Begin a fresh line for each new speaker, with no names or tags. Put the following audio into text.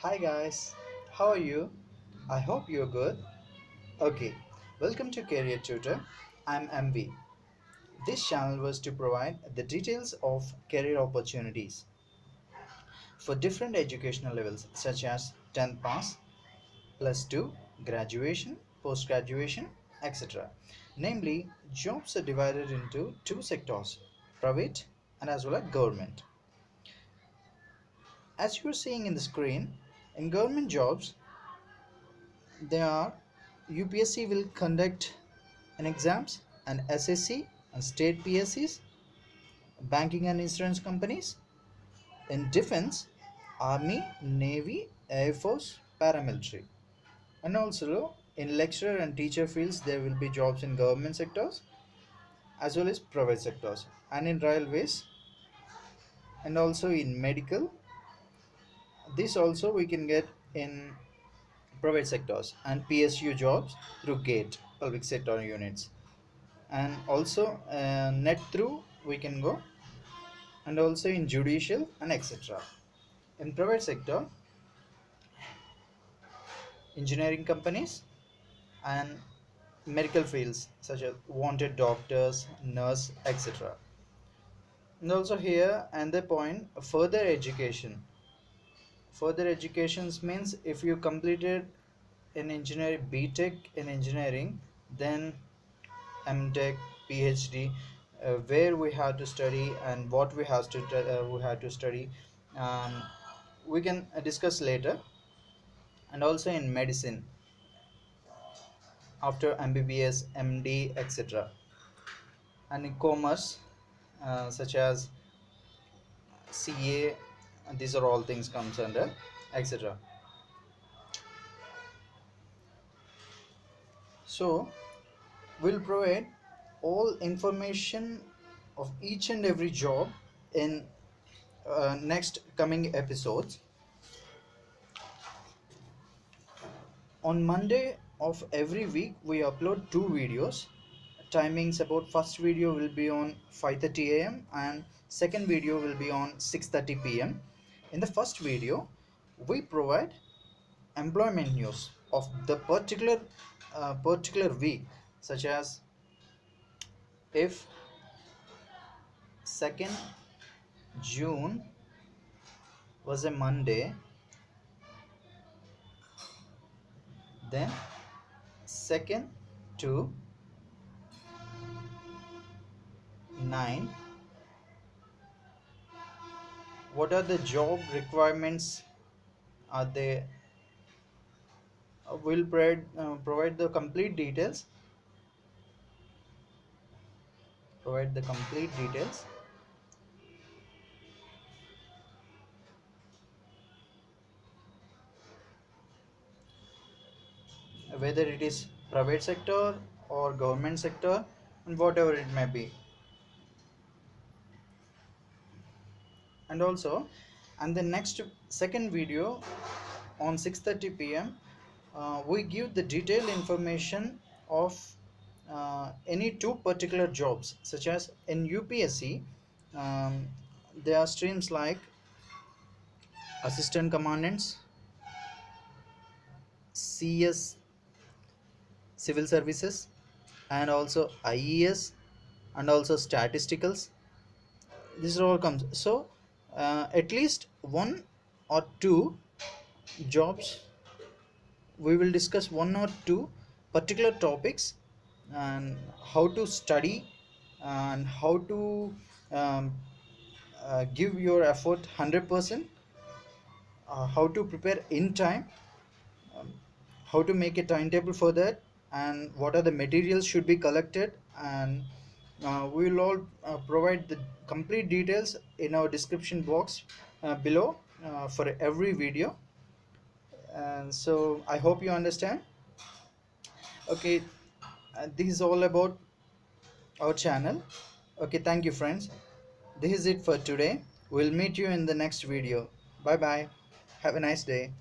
Hi guys, how are you? I hope you're good. Okay, welcome to Career Tutor. I'm MV. This channel was to provide the details of career opportunities for different educational levels such as 10th pass, plus 2, graduation, post graduation, etc. Namely, jobs are divided into two sectors, private and as well as government. As you're seeing in the screen, in government jobs, they are UPSC will conduct an exams and SSC and state PSCs, banking and insurance companies, in defense, army, navy, air force, paramilitary. And also in lecturer and teacher fields there will be jobs in government sectors as well as private sectors and in railways and also in medical. This also we can get in private sectors and PSU jobs through GATE public sector units, and also net through we can go, and also in judicial and etc. In private sector, engineering companies and medical fields such as wanted doctors, nurse, etc. And also here and the point, further education. Further educations means if you completed in engineering, BTech in engineering, then MTech, PhD, where we have to study and what we have to study, um, we can discuss later. And also in medicine after MBBS, MD, etc. And in commerce, such as CA, these are all things comes under etc. So we'll provide all information of each and every job in next coming episodes. On Monday of every week we upload two videos. Timings about first video will be on 5:30 a.m. and second video will be on 6:30 p.m. In the first video we provide employment news of the particular week, such as if 2nd June was a Monday, then 2nd to 9, what are the job requirements are they. Will provide the complete details, provide the complete details whether it is private sector or government sector and whatever it may be. And also, and the next second video on 6:30 p.m. We give the detailed information of any two particular jobs, such as in UPSC, um, there are streams like assistant commandants, CS civil services, and also IES, and also statisticals. This all comes. So at least one or two jobs we will discuss, one or two particular topics, and how to study and how to um, give your effort 100%, how to prepare in time, um, how to make a timetable for that, and what are the materials should be collected. And we will all provide the complete details in our description box below for every video. And so I hope you understand. Okay, this is all about our channel. Okay, thank you friends. This is it for today. We'll meet you in the next video. Bye bye. Have a nice day.